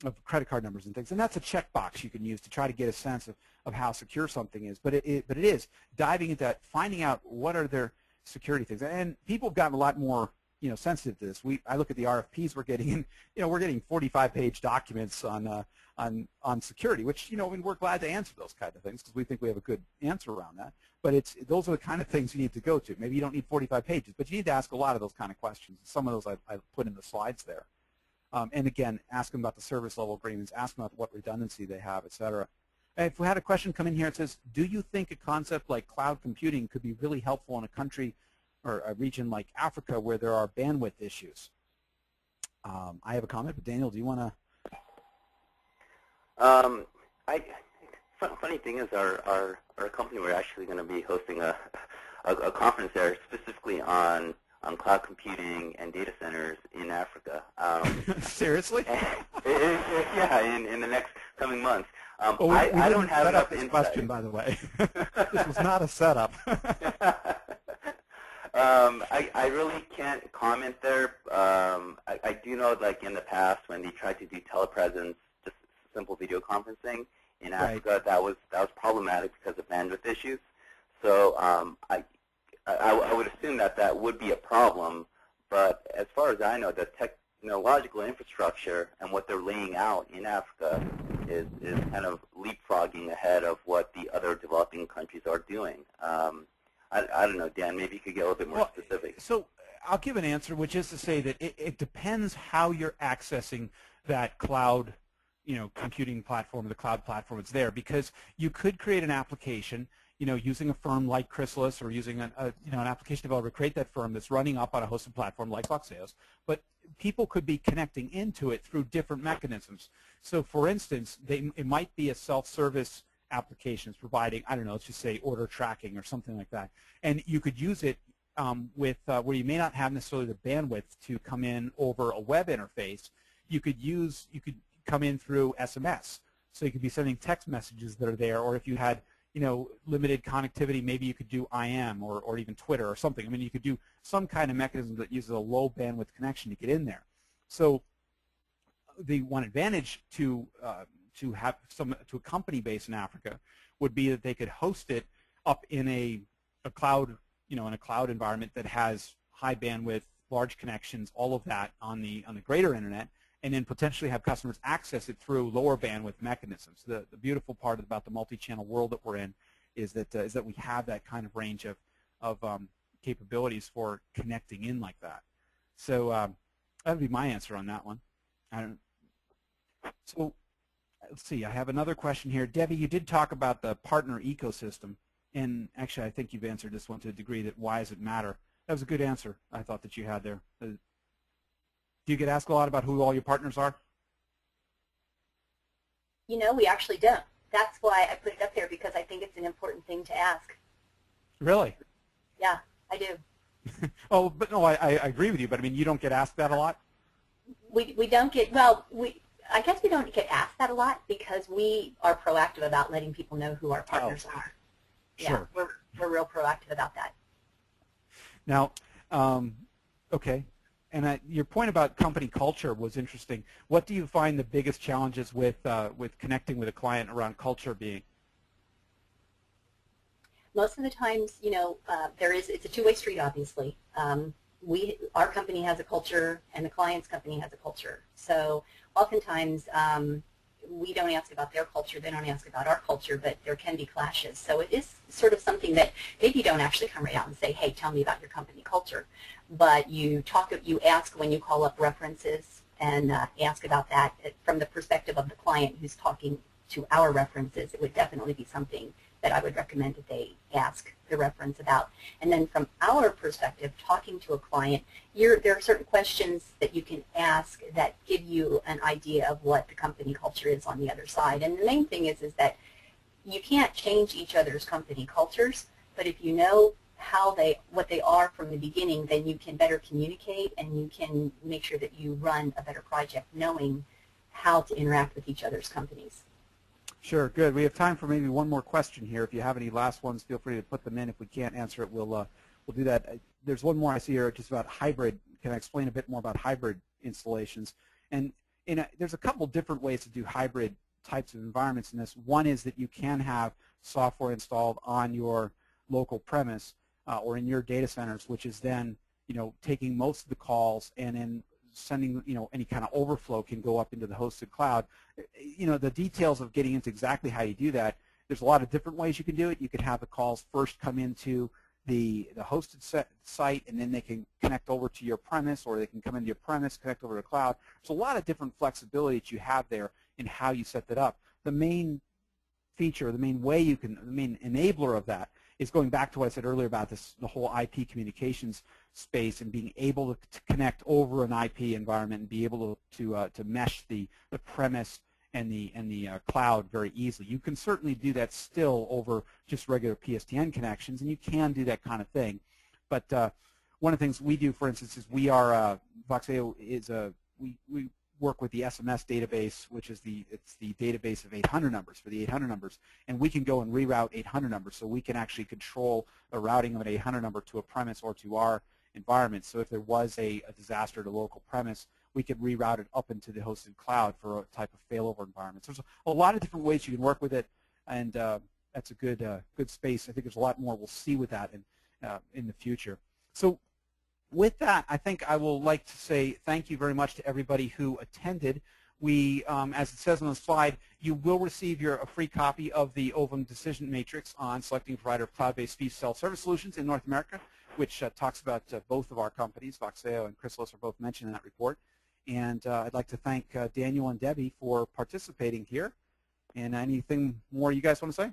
of credit card numbers and things, and that's a checkbox you can use to try to get a sense of how secure something is. But it is diving into that, finding out what are their security things, and people have gotten a lot more sensitive to this. I look at the RFPs we're getting, and we're getting 45-page documents on security, which we're glad to answer those kind of things because we think we have a good answer around that. But those are the kind of things you need to go to. Maybe you don't need 45 pages, but you need to ask a lot of those kind of questions. Some of those I put in the slides there. And again, ask them about the service level agreements, ask them about what redundancy they have, et cetera. If we had a question come in here, it says, do you think a concept like cloud computing could be really helpful in a country or a region like Africa where there are bandwidth issues? I have a comment, but Daniel, do you want to? Funny thing is, our company, we're actually going to be hosting a conference there specifically on cloud computing and data centers in Africa. Seriously? Yeah, in the next coming months. Well, I don't have enough this insight. question, by the way. This was not a setup. I really can't comment there. I do know, like in the past, when they tried to do telepresence, just simple video conferencing in Africa, that was problematic because of bandwidth issues. So I would assume that would be a problem. But as far as I know, the technological infrastructure and what they're laying out in Africa is kind of leapfrogging ahead of what the other developing countries are doing. I don't know, Dan, maybe you could get a little bit more specific. So I'll give an answer, which is to say that it depends how you're accessing that cloud computing platform, the cloud platform it's there, because you could create an application using a firm like Chrysalis or using an application developer, create that firm that's running up on a hosted platform like Voxeo's, but people could be connecting into it through different mechanisms. So for instance, it might be a self-service applications providing, I don't know, let's just say order tracking or something like that. And you could use it with where you may not have necessarily the bandwidth to come in over a web interface. You could come in through SMS. So you could be sending text messages that are there, or if you had limited connectivity, maybe you could do IM or even Twitter or something. I mean, you could do some kind of mechanism that uses a low bandwidth connection to get in there. So the one advantage to a company based in Africa would be that they could host it up in a cloud, in a cloud environment that has high bandwidth, large connections, all of that on the greater internet, and then potentially have customers access it through lower bandwidth mechanisms. The beautiful part about the multi-channel world that we're in is that we have that kind of range of capabilities for connecting in like that. So that would be my answer on that one. So let's see, I have another question here. Debbie, you did talk about the partner ecosystem, and actually I think you've answered this one to a degree, that why does it matter? That was a good answer I thought that you had there. Do you get asked a lot about who all your partners are? We actually don't. That's why I put it up there, because I think it's an important thing to ask. Really? Yeah, I do. Oh, but no, I agree with you, but I mean, you don't get asked that a lot? We don't get, well, I guess we don't get asked that a lot because we are proactive about letting people know who our partners are. Sure. Yeah, we're real proactive about that. Now, okay, and your point about company culture was interesting. What do you find the biggest challenges with connecting with a client around culture being? Most of the times, it's a two-way street, obviously. Our company has a culture, and the client's company has a culture. So oftentimes, we don't ask about their culture, they don't ask about our culture, but there can be clashes. So it is sort of something that maybe you don't actually come right out and say, hey, tell me about your company culture. But you ask when you call up references and ask about that from the perspective of the client who's talking to our references. It would definitely be something that I would recommend that they ask the reference about. And then from our perspective, talking to a client, there are certain questions that you can ask that give you an idea of what the company culture is on the other side. And the main thing is that you can't change each other's company cultures, but if you know what they are from the beginning, then you can better communicate and you can make sure that you run a better project knowing how to interact with each other's companies. Sure, good. We have time for maybe one more question here. If you have any last ones, feel free to put them in. If we can't answer it, we'll do that. There's one more I see here just about hybrid. Can I explain a bit more about hybrid installations? And there's a couple different ways to do hybrid types of environments in this. One is that you can have software installed on your local premise or in your data centers, which is then taking most of the calls and then sending any kind of overflow can go up into the hosted cloud. The details of getting into exactly how you do that, there's a lot of different ways you can do it. You could have the calls first come into the hosted site, and then they can connect over to your premise, or they can come into your premise, connect over to the cloud. There's a lot of different flexibility that you have there in how you set that up. The main feature, the main way the main enabler of that is going back to what I said earlier about the whole IP communications space and being able to connect over an IP environment and be able to mesh the premise and the cloud very easily. You can certainly do that still over just regular PSTN connections, and you can do that kind of thing. But one of the things we do, for instance, is we are Voxeo is we work with the SMS database, which is the database of 800 numbers for the 800 numbers, and we can go and reroute 800 numbers, so we can actually control the routing of an 800 number to a premise or to our environment. So if there was a disaster at a local premise, we could reroute it up into the hosted cloud for a type of failover environment. So there's a lot of different ways you can work with it, and that's a good space. I think there's a lot more we'll see with that in the future. So with that, I think I will like to say thank you very much to everybody who attended. We, as it says on the slide, you will receive a free copy of the Ovum Decision Matrix on selecting a provider of cloud-based fee self-service solutions in North America, which talks about both of our companies. Voxeo and Chrysalis are both mentioned in that report. And I'd like to thank Daniel and Debbie for participating here. And anything more you guys want to say?